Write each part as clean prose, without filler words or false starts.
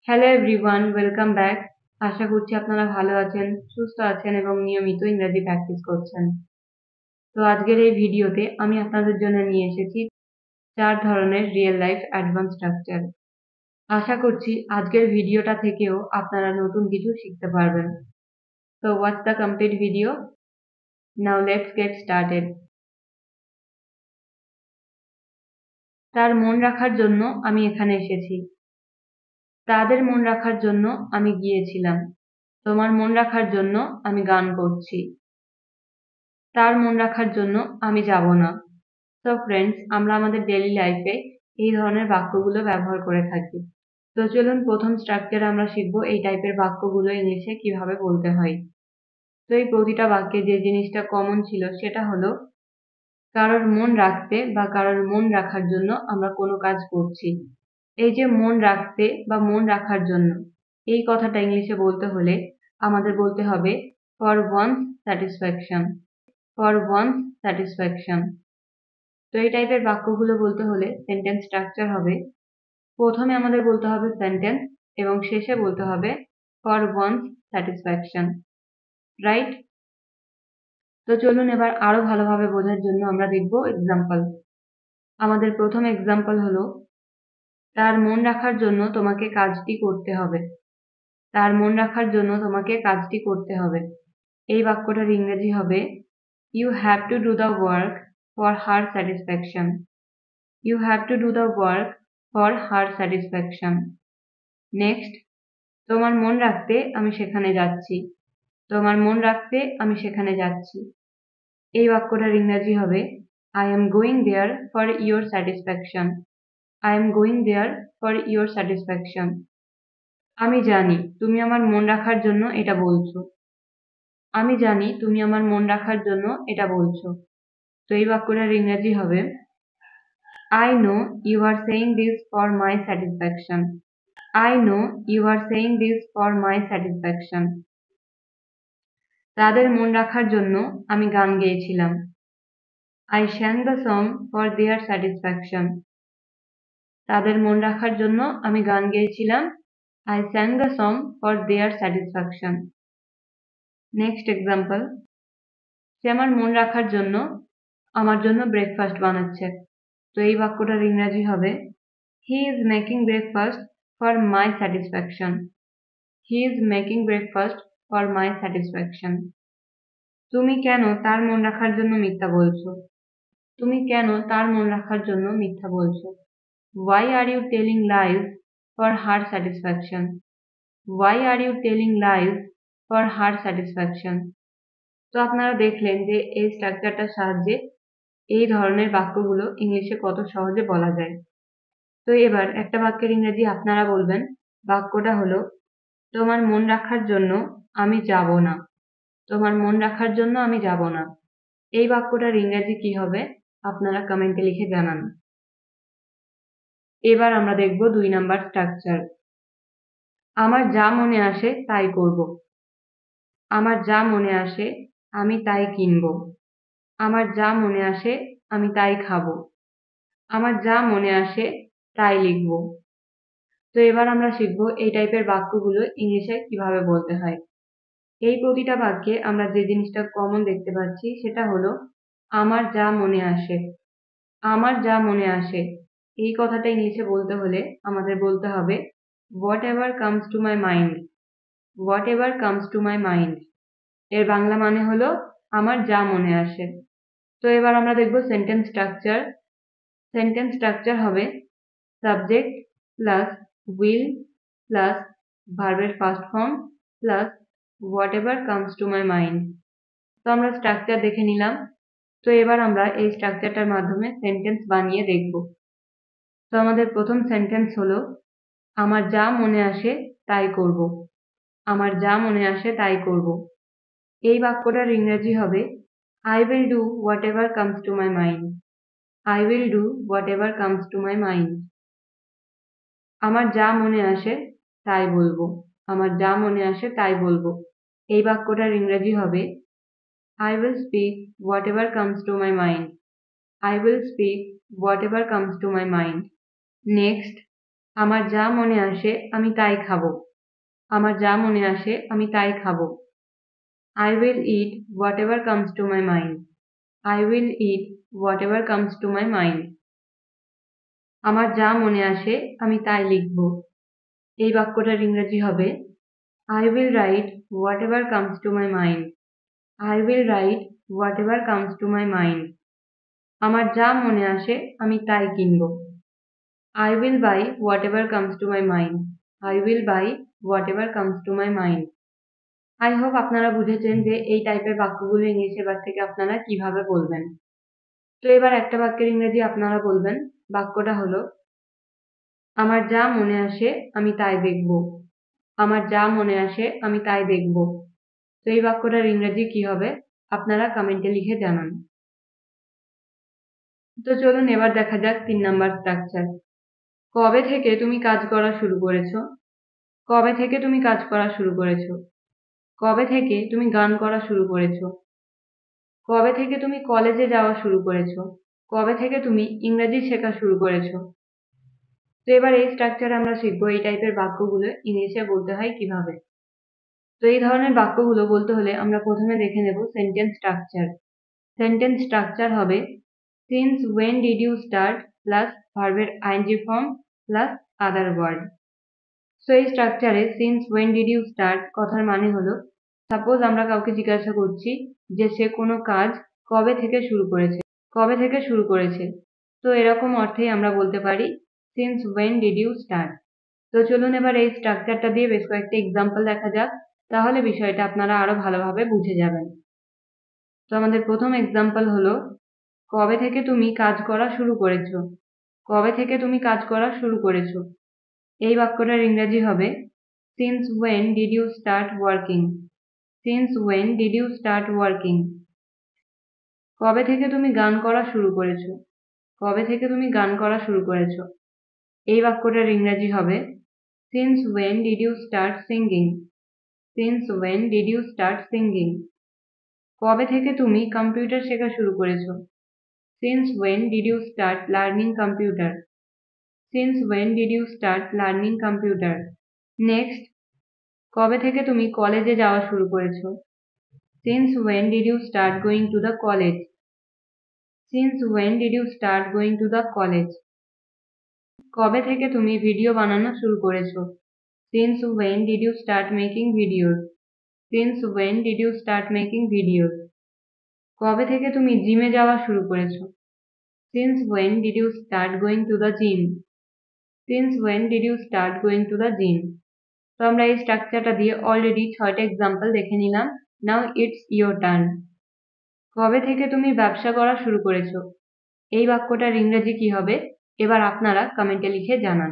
Hello everyone, welcome back. আশা করছি আপনারা ভালো আছেন, সুস্থ আছেন এবং নিয়মিত ইংরেজি প্র্যাকটিস করছেন। তো আজকের এই ভিডিওতে আমি আপনাদের জন্য নিয়ে এসেছি 4 ধরনের রিয়েল লাইফ অ্যাডভান্স স্ট্রাকচার। আশা করছি আজকের ভিডিওটা থেকেও আপনারা নতুন কিছু শিখতে পারবেন। তো watch the complete video. Now let's get started. তার মন রাখার জন্য আমি এখানে এসেছি। তাদের মন রাখার জন্য আমি গিয়েছিলাম। তোমার মন রাখার জন্য আমি গান করছি। তার মন রাখার জন্য আমি যাব না। তো ফ্রেন্ডস, আমরা আমাদের ডেইলি লাইফে এই ধরনের বাক্যগুলো ব্যবহার করে থাকি। তো চলুন প্রথম স্ট্রাকচারে আমরা শিখবো এই টাইপের বাক্যগুলো ইংলিশে কিভাবে বলতে হয়। তো এই প্রতিটা বাক্যে যে জিনিসটা কমন ছিল সেটা হলো কারোর মন রাখতে বা কারোর মন রাখার জন্য আমরা কোনো কাজ করছি। এই যে মন রাখতে বা মন রাখার জন্য, এই কথাটা ইংলিশে বলতে হলে আমাদের বলতে হবে for one's satisfaction. For one's satisfaction. তো এই টাইপের বাক্যগুলো বলতে হলে সেন্টেন্স স্ট্রাকচার হবে, প্রথমে আমাদের বলতে হবে সেন্টেন্স এবং শেষে বলতে হবে ফর ওয়ান্স স্যাটিসফ্যাকশন, রাইট? তো চলুন এবার আরো ভালোভাবে বোঝার জন্য আমরা দেখব এক্সাম্পল। আমাদের প্রথম এক্সাম্পল হলো তার মন রাখার জন্য তোমাকে কাজটি করতে হবে। তার মন রাখার জন্য তোমাকে কাজটি করতে হবে। এই বাক্যটার ইংরেজি হবে you have to do the work for her satisfaction. You have to do the work for her satisfaction. Next, তোমার মন রাখতে আমি সেখানে যাচ্ছি। তোমার মন রাখতে আমি সেখানে যাচ্ছি। এই বাক্যটার ইংরেজি হবে I am going there for your satisfaction. I am going there for your satisfaction. আমি জানি তুমি আমার মন রাখার জন্য এটা বলছো। আমি জানি তুমি আমার মন রাখার জন্য এটা বলছো। তো এই বাক্যটার ইংরেজি হবে I know you are saying this for my satisfaction. I know you are saying this for my satisfaction. তাদের মন রাখার জন্য আমি গান গেয়েছিলাম। I sang the song for their satisfaction. তাদের মন রাখার জন্য আমি গান গেয়েছিলাম। I sang the song for their satisfaction. Next example, সে আমার মন রাখার জন্য আমার জন্য ব্রেকফাস্ট বানাচ্ছে। তো এই বাক্যটার ইংরেজি হবে He is making breakfast for my satisfaction. He is making breakfast for my satisfaction. তুমি কেন তার মন রাখার জন্য মিথ্যা বলছো? তুমি কেন তার মন রাখার জন্য মিথ্যা বলছো? Why are you telling lies for her satisfaction? Why are you telling lies for her satisfaction? তো আপনারা দেখলেন যে এই স্ট্রাকচারটার সাহায্যে এই ধরনের বাক্যগুলো ইংলিশে কত সহজে বলা যায়। তো এবার একটা বাক্যের ইংরেজি আপনারা বলবেন। বাক্যটা হলো তোমার মন রাখার জন্য আমি যাব না। তোমার মন রাখার জন্য আমি যাব না। এই বাক্যটার ইংরেজি কি হবে আপনারা কমেন্টে লিখে জানান। এবার আমরা দেখব 2 নাম্বার স্ট্রাকচার। আমার যা মনে আসে তাই করব। আমার যা মনে আসে আমি তাই কিনবো। আমার যা মনে আসে আমি তাই খাবো। আমার যা মনে আসে তাই লিখবো। তো এবার আমরা শিখব এই টাইপের বাক্যগুলো ইংলিশে কিভাবে বলতে হয়। এই প্রতিটা বাক্যে আমরা যে জিনিসটা কমন দেখতে পাচ্ছি সেটা হলো আমার যা মনে আসে। আমার যা মনে আসে এই কথাটা ইংলিশে বলতে হলে আমাদের বলতে হবে what ever comes to my mind. What ever comes to my mind এর বাংলা মানে হলো আমার যা মনে আসে। তো এবার আমরা দেখব সেন্টেন্স স্ট্রাকচার। সেন্টেন্স স্ট্রাকচার হবে সাবজেক্ট প্লাস উইল প্লাস ভার্বের first form plus what ever comes to my mind. তো আমরা স্ট্রাকচার দেখে নিলাম। তো এবার আমরা এই স্ট্রাকচারটার মাধ্যমে সেন্টেন্স বানিয়ে দেখব। তো আমাদের প্রথম সেন্টেন্স হলো আমার যা মনে আসে তাই করব। আমার যা মনে আসে তাই করব। এই বাক্যটার ইংরেজি হবে I will do whatever comes to my mind. I will do whatever comes to my mind. আমার যা মনে আসে তাই বলবো। আমার যা মনে আসে তাই বলবো। এই বাক্যটার ইংরেজি হবে I will speak whatever comes to my mind. I will speak whatever comes to my mind. Next, আমার যা মনে আসে আমি তাই খাবো। আমার যা মনে আসে আমি তাই খাবো। I will eat whatever comes to my mind. I will eat whatever comes to my mind. আমার যা মনে আসে আমি তাই লিখব। এই বাক্যটার ইংরেজি হবে I will write whatever comes to my mind. I will write whatever comes to my mind. আমার যা মনে আসে আমি তাই কিনব। I will buy whatever comes to my mind. I will buy whatever comes to my mind. I hope আপনারা বুঝেছেন যে এই টাইপের বাক্যগুলো ইংলিশ এবার থেকে আপনারা কিভাবে বলবেন। তো এবার একটা বাক্যের ইংরেজি আপনারা বলবেন। বাক্যটা হলো আমার যা মনে আসে আমি তাই দেখব। আমার যা মনে আসে আমি তাই দেখব। তো এই বাক্যটার ইংরেজি কি হবে আপনারা কমেন্টে লিখে জানান। তো চলুন এবার দেখা যাক 3 নাম্বার স্ট্রাকচার। কবে থেকে তুমি কাজ করা শুরু করেছো? কবে থেকে তুমি কাজ করা শুরু করেছো? কবে থেকে তুমি গান করা শুরু করেছো? কবে থেকে তুমি কলেজে যাওয়া শুরু করেছো? কবে থেকে তুমি ইংরেজি শেখা শুরু করেছো? তো এবার এই স্ট্রাকচারে আমরা শিখবো এই টাইপের বাক্যগুলো ইংলিশে বলতে হয় কিভাবে। তো এই ধরনের বাক্যগুলো বলতে হলে আমরা প্রথমে দেখে নেব সেন্টেন্স স্ট্রাকচার। সেন্টেন্স স্ট্রাকচার হবে since when did you start plus ভার্বের ing form plus other word. So এই স্ট্রাকচারে since when did you start কথার মানে হলো সাপোজ আমরা কাউকে জিজ্ঞাসা করছি যে সে কোনো কাজ কবে থেকে শুরু করেছে, কবে থেকে শুরু করেছে। তো এরকম অর্থেই আমরা বলতে পারি since when did you start। তো চলুন এবার এই স্ট্রাকচারটা দিয়ে বেশ কয়েকটা এক্সাম্পল দেখা যাক, তাহলে বিষয়টা আপনারা আরো ভালোভাবে বুঝে যাবেন। তো আমাদের প্রথম এক্সাম্পল হলো কবে থেকে তুমি কাজ করা শুরু করেছো? কবে থেকে তুমি কাজ করা শুরু করেছো? এই বাক্যটার ইংরেজি হবে since when did you start working? Since when did you start working? কবে থেকে তুমি গান করা শুরু করেছো? কবে থেকে তুমি গান করা শুরু করেছো? এই বাক্যটার ইংরেজি হবে since when did you start singing? Since when did you start singing? কবে থেকে তুমি কম্পিউটার শেখা শুরু করেছো? Since when did you start learning computer? Since when did you start learning computer? Next, কবে থেকে তুমি কলেজে যাওয়া শুরু করেছো? Since when did you start going to the college? Since when did you start going to the college? কবে থেকে তুমি ভিডিও বানানো শুরু করেছো? Since when did you start making videos? Since when did you start making videos? কবে থেকে তুমি জিমে যাওয়া শুরু করেছো? Since when did you start going to the gym? Since when did you start going to the gym? তো আমরা এই স্ট্রাকচারটা দিয়ে অলরেডি 6টা এক্সাম্পল দেখে নিলাম। Now it's your turn. কবে থেকে তুমি ব্যবসা করা শুরু করেছো? এই বাক্যটার ইংরেজি কি হবে এবার আপনারা কমেন্টে লিখে জানান।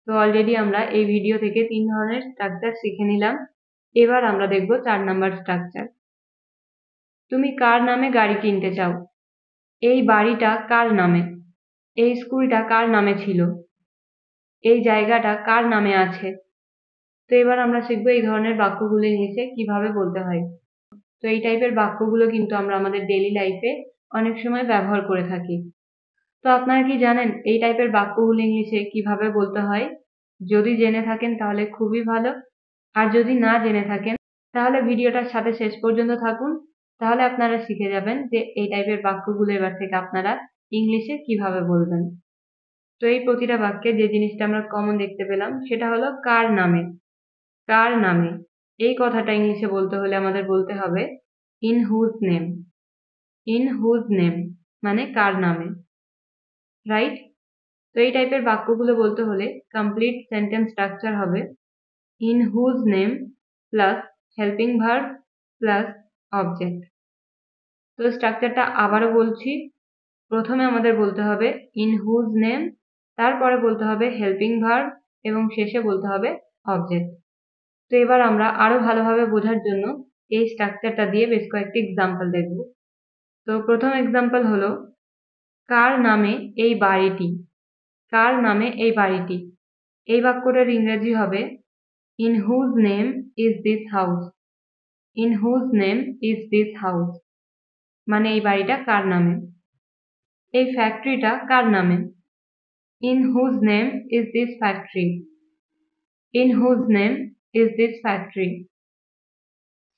তো অলরেডি আমরা এই ভিডিও থেকে 3 ধরনের স্ট্রাকচার শিখে নিলাম। এবার আমরা দেখব 4 নাম্বার স্ট্রাকচার। তুমি কার নামে গাড়ি কিনতে চাও? এই বাড়িটা কার নামে? এই স্কুলটা কার নামে ছিল? এই জায়গাটা কার নামে আছে? তো এবার আমরা শিখবো এই ধরনের বাক্যগুলো ইংলিশে কিভাবে বলতে হয়। তো এই টাইপের বাক্যগুলো কিন্তু আমরা আমাদের ডেইলি লাইফে অনেক সময় ব্যবহার করে থাকি। তো আপনারা কি জানেন এই টাইপের বাক্যগুলো ইংলিশে কিভাবে বলতে হয়? যদি জেনে থাকেন তাহলে খুবই ভালো, আর যদি না জেনে থাকেন তাহলে ভিডিওটার সাথে শেষ পর্যন্ত থাকুন, তাহলে আপনারা শিখে যাবেন যে এই টাইপের বাক্যগুলো এবার থেকে আপনারা ইংলিশে কিভাবে বলবেন। তো এই প্রতিটা বাক্যে যে জিনিসটা আমরা কমন দেখতে পেলাম সেটা হলো কার নামে। কার নামে এই কথাটা ইংলিশে বলতে হলে আমাদের বলতে হবে in whose name. In whose name মানে কার নামে, রাইট? তো এই টাইপের বাক্যগুলো বলতে হলে কমপ্লিট সেন্টেন্স স্ট্রাকচার হবে in whose name plus helping verb plus object. তো স্ট্রাকচারটা আবারও বলছি, প্রথমে আমাদের বলতে হবে ইন হুজ নেম, তারপরে বলতে হবে হেল্পিং ভার্ব এবং শেষে বলতে হবে অবজেক্ট। তো এবার আমরা আরো ভালোভাবে বোঝার জন্য এই স্ট্রাকচারটা দিয়ে বেশ কয়েকটি এক্সাম্পল দেখব। তো প্রথম এক্সাম্পল হলো কার নামে এই বাড়িটি? কার নামে এই বাড়িটি? এই বাক্যটার ইংরেজি হবে in whose name is this house. In whose name is this house মানে এই বাড়িটা কার নামে? এই ফ্যাক্টরিটা কার নামে? In whose name is this factory? In whose name is this factory?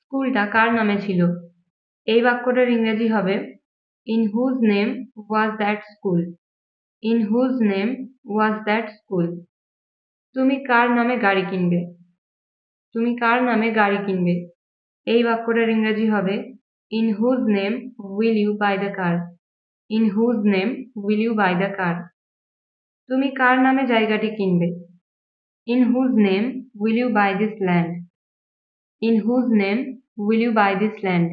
স্কুলটা কার নামে ছিল? এই বাক্যটার ইংরেজি হবে In whose name was that school? In whose name was that school? তুমি কার নামে গাড়ি কিনবে? তুমি কার নামে গাড়ি কিনবে? এই বাক্যটার ইংরেজি হবে In whose name will you buy the car? In whose name will you buy the car? তুমি কার নামে জায়গাটি কিনবে? In whose name will you buy this land? In whose name will you buy this land?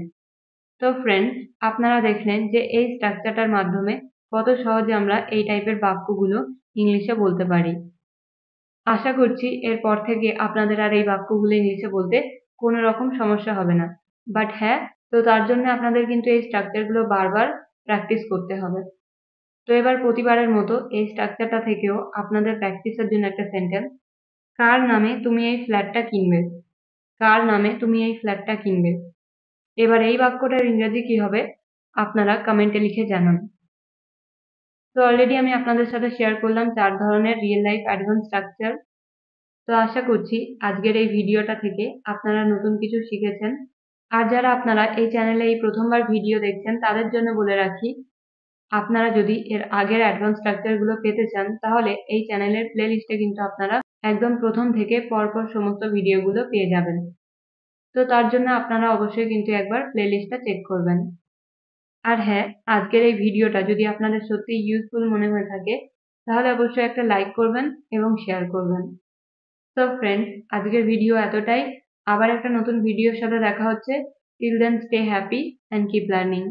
তো friends, আপনারা দেখলেন যে এই স্ট্রাকচারটার মাধ্যমে কত সহজে আমরা এই টাইপের বাক্যগুলো ইংলিশে বলতে পারি। আশা করছি এরপর থেকে আপনাদের আর এই বাক্যগুলো ইংলিশে বলতে কোনো রকম সমস্যা হবে না। বাট হ্যাঁ, তো তার জন্য আপনাদের কিন্তু এই স্ট্রাকচারগুলো বারবার প্র্যাকটিস করতে হবে। তো এবার প্রতিবারের মতো এই স্ট্রাকচারটা থেকেও আপনাদের প্র্যাকটিসের জন্য একটা সেন্টেন্স, কার নামে তুমি এই ফ্ল্যাটটা কিনবে? কার নামে তুমি এই ফ্ল্যাটটা কিনবে? এবার এই বাক্যটার ইংরেজি কি হবে আপনারা কমেন্টে লিখে জানান। তো অলরেডি আমি আপনাদের সাথে শেয়ার করলাম 4 ধরনের রিয়েল লাইফ অ্যাডভান্স স্ট্রাকচার। তো আশা করছি আজকের এই ভিডিওটা থেকে আপনারা নতুন কিছু শিখেছেন। আর যারা আপনারা এই চ্যানেলে এই প্রথমবার ভিডিও দেখছেন তাদের জন্য বলে রাখি, আপনারা যদি এর আগের অ্যাডভান্স স্ট্রাকচারগুলো পেতে চান তাহলে এই চ্যানেলের প্লেলিস্টে কিন্তু আপনারা একদম প্রথম থেকে পরপর সমস্ত ভিডিওগুলো পেয়ে যাবেন। তো তার জন্য আপনারা অবশ্যই কিন্তু একবার প্লেলিস্টটা চেক করবেন। আর হ্যাঁ, আজকের এই ভিডিওটা যদি আপনাদের সত্যি ইউজফুল মনে হয়ে থাকে তাহলে অবশ্যই একটা লাইক করবেন এবং শেয়ার করবেন। তো ফ্রেন্ডস, আজকের ভিডিও এতটাই। আবার একটা নতুন ভিডিওর সাথে দেখা হচ্ছে। Till then stay happy and keep learning.